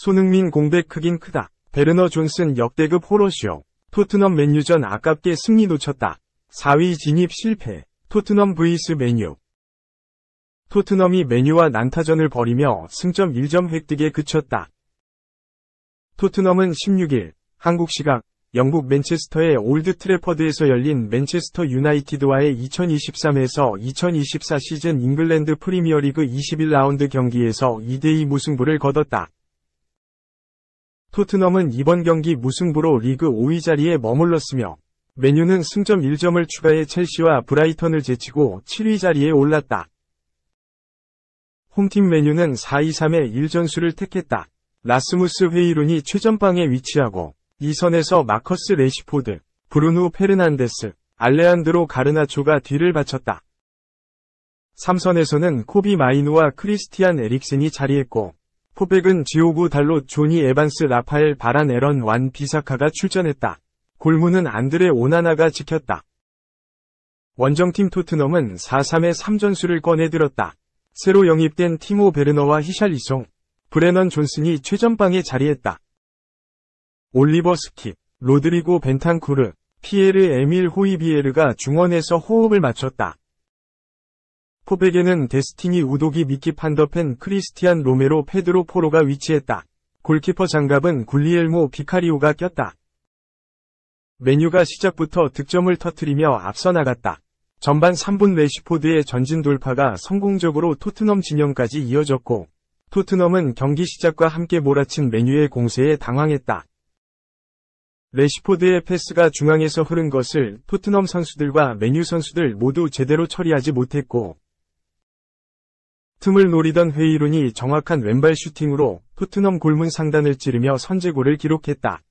손흥민 공백 크긴 크다. 베르너 존슨 역대급 호러쇼. 토트넘 맨유전 아깝게 승리 놓쳤다. 4위 진입 실패. 토트넘 vs 맨유. 토트넘이 맨유와 난타전을 벌이며 승점 1점 획득에 그쳤다. 토트넘은 16일 한국 시각 영국 맨체스터의 올드 트래퍼드에서 열린 맨체스터 유나이티드와의 2023에서 2024 시즌 잉글랜드 프리미어리그 21라운드 경기에서 2대2 무승부를 거뒀다. 토트넘은 이번 경기 무승부로 리그 5위 자리에 머물렀으며 맨유는 승점 1점을 추가해 첼시와 브라이턴을 제치고 7위 자리에 올랐다. 홈팀 맨유는 4-2-3의 1전술을 택했다. 라스무스 회이룬이 최전방에 위치하고 2선에서 마커스 레시포드, 브루누 페르난데스, 알레한드로 가르나초가 뒤를 바쳤다. 3선에서는 코비 마이누와 크리스티안 에릭센이 자리했고 포백은 지오구 달롯 조니 에반스 라파엘 바란 에런 완 비사카가 출전했다. 골문은 안드레 오나나가 지켰다. 원정팀 토트넘은 4-3의 3전술을 꺼내들었다. 새로 영입된 티모 베르너와 히샬리송, 브레넌 존슨이 최전방에 자리했다. 올리버 스킵, 로드리고 벤탄쿠르, 피에르 에밀 호이비에르가 중원에서 호흡을 맞췄다. 포백에는 데스티니 우도기 미키 판더펜 크리스티안 로메로 페드로 포로가 위치했다. 골키퍼 장갑은 굴리엘모 비카리오가 꼈다. 맨유가 시작부터 득점을 터뜨리며 앞서 나갔다. 전반 3분 레시포드의 전진 돌파가 성공적으로 토트넘 진영까지 이어졌고 토트넘은 경기 시작과 함께 몰아친 맨유의 공세에 당황했다. 레시포드의 패스가 중앙에서 흐른 것을 토트넘 선수들과 맨유 선수들 모두 제대로 처리하지 못했고 틈을 노리던 회이룬이 정확한 왼발 슈팅으로 토트넘 골문 상단을 찌르며 선제골을 기록했다.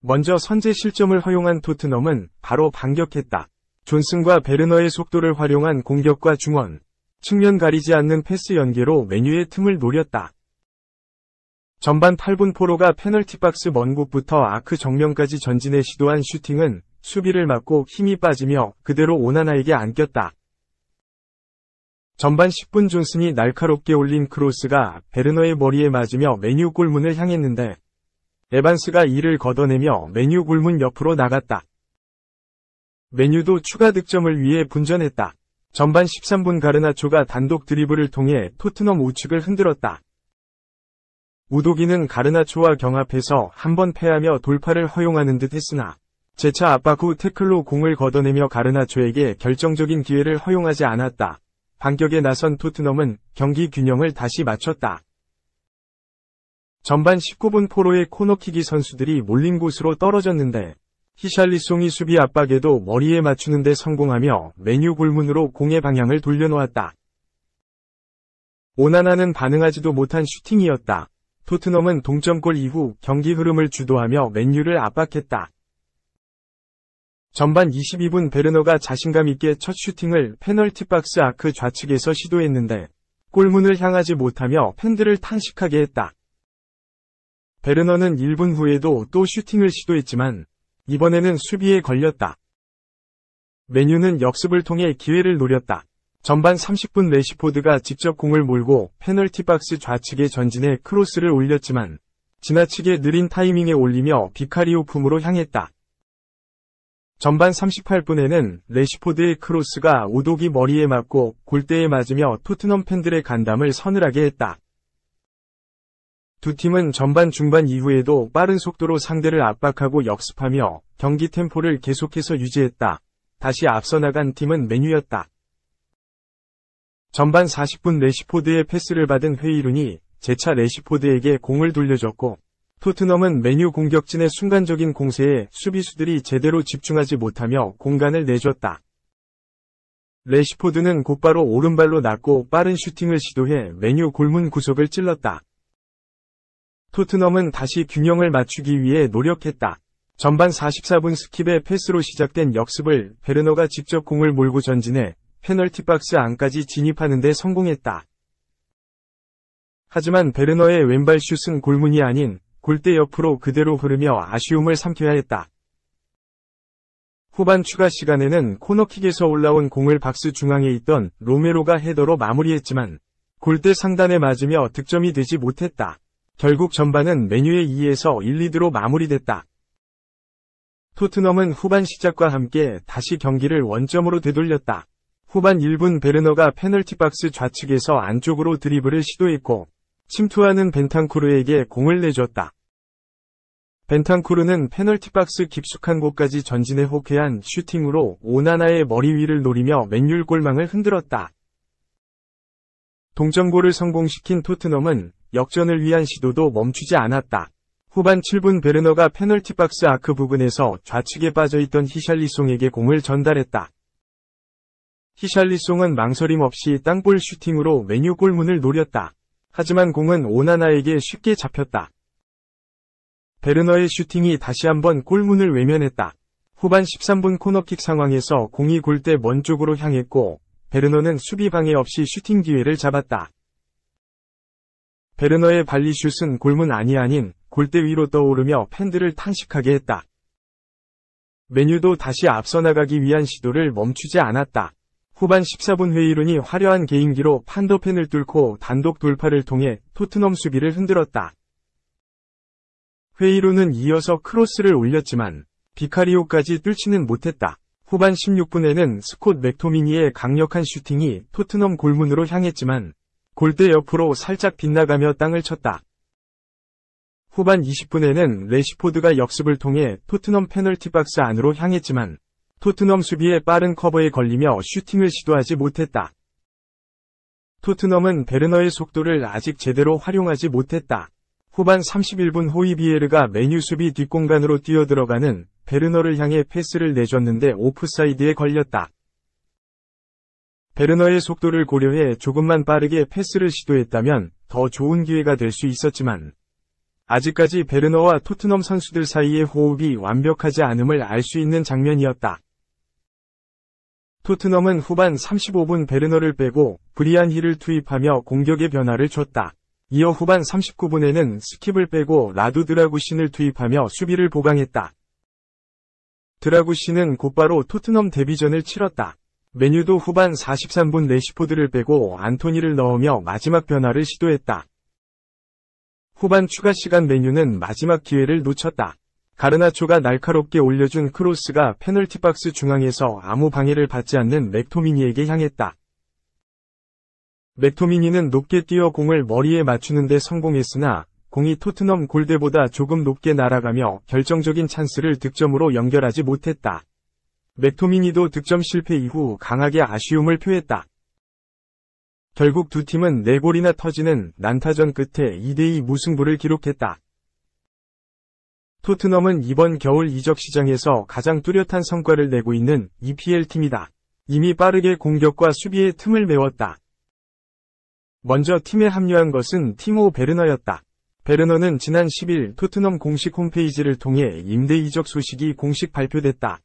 먼저 선제 실점을 허용한 토트넘은 바로 반격했다. 존슨과 베르너의 속도를 활용한 공격과 중원, 측면 가리지 않는 패스 연계로 맨유의 틈을 노렸다. 전반 8분 포로가 페널티 박스 먼 곳부터 아크 정면까지 전진해 시도한 슈팅은 수비를 막고 힘이 빠지며 그대로 오나나에게 안겼다. 전반 10분 존슨이 날카롭게 올린 크로스가 베르너의 머리에 맞으며 맨유 골문을 향했는데 에반스가 이를 걷어내며 맨유 골문 옆으로 나갔다. 맨유도 추가 득점을 위해 분전했다. 전반 13분 가르나초가 단독 드리블을 통해 토트넘 우측을 흔들었다. 우도기는 가르나초와 경합해서 한번 패하며 돌파를 허용하는 듯 했으나 재차 압박 후 태클로 공을 걷어내며 가르나초에게 결정적인 기회를 허용하지 않았다. 반격에 나선 토트넘은 경기 균형을 다시 맞췄다. 전반 19분 포로의 코너킥이 선수들이 몰린 곳으로 떨어졌는데 히샬리송이 수비 압박에도 머리에 맞추는 데 성공하며 맨유 골문으로 공의 방향을 돌려놓았다. 오나나는 반응하지도 못한 슈팅이었다. 토트넘은 동점골 이후 경기 흐름을 주도하며 맨유를 압박했다. 전반 22분 베르너가 자신감 있게 첫 슈팅을 페널티 박스 아크 좌측에서 시도했는데 골문을 향하지 못하며 팬들을 탄식하게 했다. 베르너는 1분 후에도 또 슈팅을 시도했지만 이번에는 수비에 걸렸다. 맨유는 역습을 통해 기회를 노렸다. 전반 30분 레시포드가 직접 공을 몰고 페널티 박스 좌측에 전진해 크로스를 올렸지만 지나치게 느린 타이밍에 올리며 비카리오 품으로 향했다. 전반 38분에는 레시포드의 크로스가 우도기 머리에 맞고 골대에 맞으며 토트넘 팬들의 간담을 서늘하게 했다. 두 팀은 전반 중반 이후에도 빠른 속도로 상대를 압박하고 역습하며 경기 템포를 계속해서 유지했다. 다시 앞서 나간 팀은 맨유였다. 전반 40분 레시포드의 패스를 받은 회이룬이 재차 레시포드에게 공을 돌려줬고 토트넘은 맨유 공격진의 순간적인 공세에 수비수들이 제대로 집중하지 못하며 공간을 내줬다. 레시포드는 곧바로 오른발로 낮고 빠른 슈팅을 시도해 맨유 골문 구석을 찔렀다. 토트넘은 다시 균형을 맞추기 위해 노력했다. 전반 44분 스킵의 패스로 시작된 역습을 베르너가 직접 공을 몰고 전진해 페널티 박스 안까지 진입하는 데 성공했다. 하지만 베르너의 왼발 슛은 골문이 아닌 골대 옆으로 그대로 흐르며 아쉬움을 삼켜야 했다. 후반 추가 시간에는 코너킥에서 올라온 공을 박스 중앙에 있던 로메로가 헤더로 마무리했지만 골대 상단에 맞으며 득점이 되지 못했다. 결국 전반은 맨유의 2에서 1-2로 마무리됐다. 토트넘은 후반 시작과 함께 다시 경기를 원점으로 되돌렸다. 후반 1분 베르너가 페널티 박스 좌측에서 안쪽으로 드리블을 시도했고 침투하는 벤탄쿠르에게 공을 내줬다. 벤탄쿠르는 페널티 박스 깊숙한 곳까지 전진해 호쾌한 슈팅으로 오나나의 머리 위를 노리며 맨유 골망을 흔들었다. 동점골을 성공시킨 토트넘은 역전을 위한 시도도 멈추지 않았다. 후반 7분 베르너가 페널티 박스 아크 부근에서 좌측에 빠져있던 히샬리송에게 공을 전달했다. 히샬리송은 망설임 없이 땅볼 슈팅으로 맨유 골문을 노렸다. 하지만 공은 오나나에게 쉽게 잡혔다. 베르너의 슈팅이 다시 한번 골문을 외면했다. 후반 13분 코너킥 상황에서 공이 골대 먼 쪽으로 향했고 베르너는 수비 방해 없이 슈팅 기회를 잡았다. 베르너의 발리슛은 골문 안이 아닌 골대 위로 떠오르며 팬들을 탄식하게 했다. 맨유도 다시 앞서 나가기 위한 시도를 멈추지 않았다. 후반 14분 헤이룬이 화려한 개인기로 판더펜을 뚫고 단독 돌파를 통해 토트넘 수비를 흔들었다. 헤이룬은 이어서 크로스를 올렸지만 비카리오까지 뚫지는 못했다. 후반 16분에는 스콧 맥토미니의 강력한 슈팅이 토트넘 골문으로 향했지만 골대 옆으로 살짝 빗나가며 땅을 쳤다. 후반 20분에는 레시포드가 역습을 통해 토트넘 페널티 박스 안으로 향했지만 토트넘 수비의 빠른 커버에 걸리며 슈팅을 시도하지 못했다. 토트넘은 베르너의 속도를 아직 제대로 활용하지 못했다. 후반 31분 호이비에르가 맨유 수비 뒷공간으로 뛰어들어가는 베르너를 향해 패스를 내줬는데 오프사이드에 걸렸다. 베르너의 속도를 고려해 조금만 빠르게 패스를 시도했다면 더 좋은 기회가 될 수 있었지만 아직까지 베르너와 토트넘 선수들 사이의 호흡이 완벽하지 않음을 알 수 있는 장면이었다. 토트넘은 후반 35분 베르너를 빼고 브리안 힐을 투입하며 공격의 변화를 줬다. 이어 후반 39분에는 스킵을 빼고 라두 드라구신을 투입하며 수비를 보강했다. 드라구신은 곧바로 토트넘 데뷔전을 치렀다. 맨유도 후반 43분 레시포드를 빼고 안토니를 넣으며 마지막 변화를 시도했다. 후반 추가 시간 맨유는 마지막 기회를 놓쳤다. 가르나초가 날카롭게 올려준 크로스가 페널티 박스 중앙에서 아무 방해를 받지 않는 맥토미니에게 향했다. 맥토미니는 높게 뛰어 공을 머리에 맞추는 데 성공했으나 공이 토트넘 골대보다 조금 높게 날아가며 결정적인 찬스를 득점으로 연결하지 못했다. 맥토미니도 득점 실패 이후 강하게 아쉬움을 표했다. 결국 두 팀은 4골이나 터지는 난타전 끝에 2-2 무승부를 기록했다. 토트넘은 이번 겨울 이적 시장에서 가장 뚜렷한 성과를 내고 있는 EPL팀이다. 이미 빠르게 공격과 수비의 틈을 메웠다. 먼저 팀에 합류한 것은 티모 베르너였다. 베르너는 지난 10일 토트넘 공식 홈페이지를 통해 임대 이적 소식이 공식 발표됐다.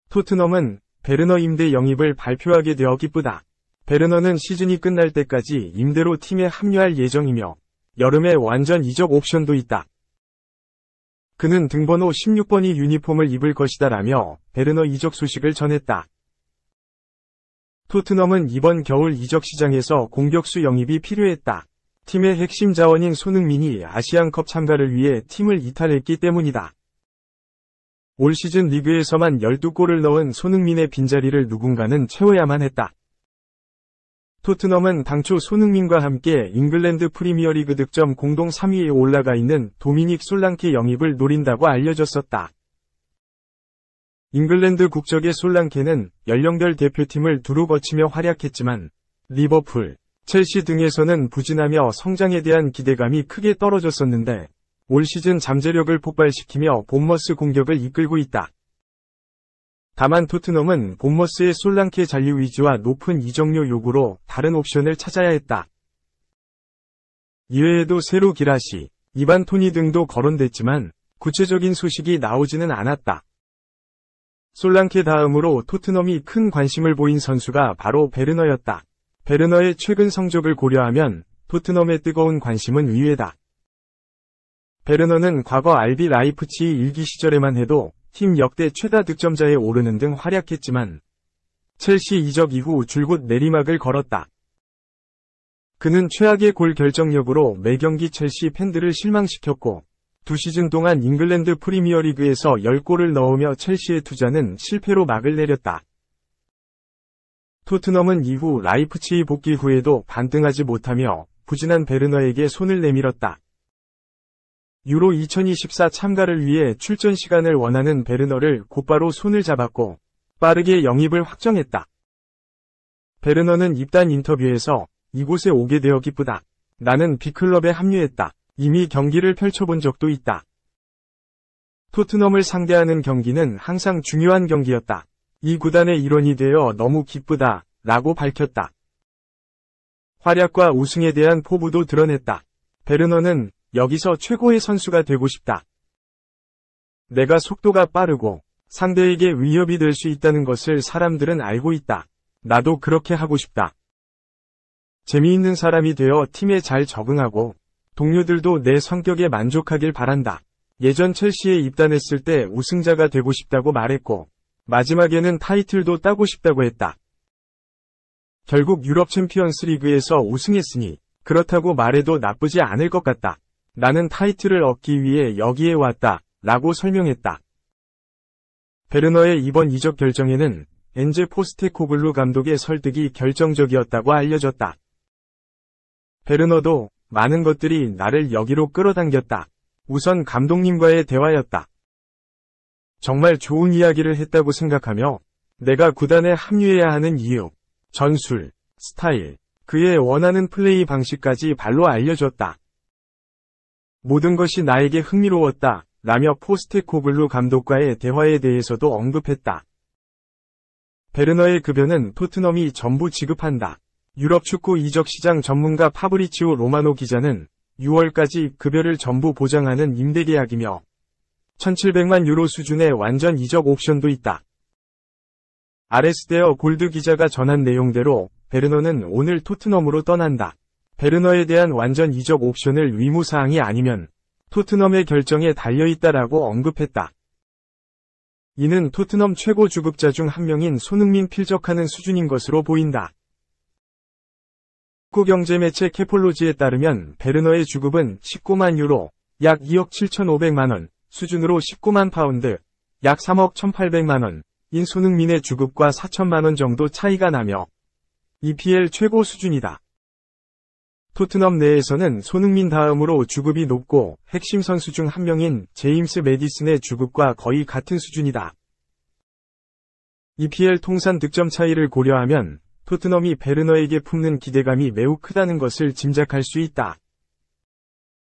토트넘은 베르너 임대 영입을 발표하게 되어 기쁘다. 베르너는 시즌이 끝날 때까지 임대로 팀에 합류할 예정이며 여름에 완전 이적 옵션도 있다. 그는 등번호 16번이 유니폼을 입을 것이다 라며 베르너 이적 소식을 전했다. 토트넘은 이번 겨울 이적 시장에서 공격수 영입이 필요했다. 팀의 핵심 자원인 손흥민이 아시안컵 참가를 위해 팀을 이탈했기 때문이다. 올 시즌 리그에서만 12골을 넣은 손흥민의 빈자리를 누군가는 채워야만 했다. 토트넘은 당초 손흥민과 함께 잉글랜드 프리미어리그 득점 공동 3위에 올라가 있는 도미닉 솔랑케 영입을 노린다고 알려졌었다. 잉글랜드 국적의 솔랑케는 연령별 대표팀을 두루 거치며 활약했지만 리버풀, 첼시 등에서는 부진하며 성장에 대한 기대감이 크게 떨어졌었는데 올 시즌 잠재력을 폭발시키며 본머스 공격을 이끌고 있다. 다만 토트넘은 본머스의 솔랑케 잔류 위주와 높은 이적료 요구로 다른 옵션을 찾아야 했다. 이외에도 세루 기라시, 이반 토니 등도 거론됐지만 구체적인 소식이 나오지는 않았다. 솔랑케 다음으로 토트넘이 큰 관심을 보인 선수가 바로 베르너였다. 베르너의 최근 성적을 고려하면 토트넘의 뜨거운 관심은 의외다. 베르너는 과거 RB 라이프치히 일기 시절에만 해도 팀 역대 최다 득점자에 오르는 등 활약했지만 첼시 이적 이후 줄곧 내리막을 걸었다. 그는 최악의 골 결정력으로 매경기 첼시 팬들을 실망시켰고 2시즌 동안 잉글랜드 프리미어리그에서 10골을 넣으며 첼시의 투자는 실패로 막을 내렸다. 토트넘은 이후 라이프치히 복귀 후에도 반등하지 못하며 부진한 베르너에게 손을 내밀었다. 유로 2024 참가를 위해 출전 시간을 원하는 베르너를 곧바로 손을 잡았고 빠르게 영입을 확정했다. 베르너는 입단 인터뷰에서 이곳에 오게 되어 기쁘다. 나는 빅클럽에 합류했다. 이미 경기를 펼쳐본 적도 있다. 토트넘을 상대하는 경기는 항상 중요한 경기였다. 이 구단의 일원이 되어 너무 기쁘다. 라고 밝혔다. 활약과 우승에 대한 포부도 드러냈다. 베르너는 여기서 최고의 선수가 되고 싶다. 내가 속도가 빠르고 상대에게 위협이 될 수 있다는 것을 사람들은 알고 있다. 나도 그렇게 하고 싶다. 재미있는 사람이 되어 팀에 잘 적응하고 동료들도 내 성격에 만족하길 바란다. 예전 첼시에 입단했을 때 우승자가 되고 싶다고 말했고 마지막에는 타이틀도 따고 싶다고 했다. 결국 유럽 챔피언스 리그에서 우승했으니 그렇다고 말해도 나쁘지 않을 것 같다. 나는 타이틀을 얻기 위해 여기에 왔다. 라고 설명했다. 베르너의 이번 이적 결정에는 엔제 포스테코글루 감독의 설득이 결정적이었다고 알려졌다. 베르너도 많은 것들이 나를 여기로 끌어당겼다. 우선 감독님과의 대화였다. 정말 좋은 이야기를 했다고 생각하며 내가 구단에 합류해야 하는 이유, 전술, 스타일, 그의 원하는 플레이 방식까지 발로 알려줬다. 모든 것이 나에게 흥미로웠다. 라며 포스테코글루 감독과의 대화에 대해서도 언급했다. 베르너의 급여는 토트넘이 전부 지급한다. 유럽 축구 이적 시장 전문가 파브리치오 로마노 기자는 6월까지 급여를 전부 보장하는 임대계약이며 1,700만 유로 수준의 완전 이적 옵션도 있다. 아레스데어 골드 기자가 전한 내용대로 베르너는 오늘 토트넘으로 떠난다. 베르너에 대한 완전 이적 옵션을 의무사항이 아니면 토트넘의 결정에 달려있다라고 언급했다. 이는 토트넘 최고 주급자 중 한 명인 손흥민 필적하는 수준인 것으로 보인다. 축구경제 매체 케폴로지에 따르면 베르너의 주급은 19만 유로, 약 2억 7,500만 원 수준으로 19만 파운드, 약 3억 1,800만 원인 손흥민의 주급과 4천만 원 정도 차이가 나며 EPL 최고 수준이다. 토트넘 내에서는 손흥민 다음으로 주급이 높고 핵심 선수 중 한 명인 제임스 매디슨의 주급과 거의 같은 수준이다. EPL 통산 득점 차이를 고려하면 토트넘이 베르너에게 품는 기대감이 매우 크다는 것을 짐작할 수 있다.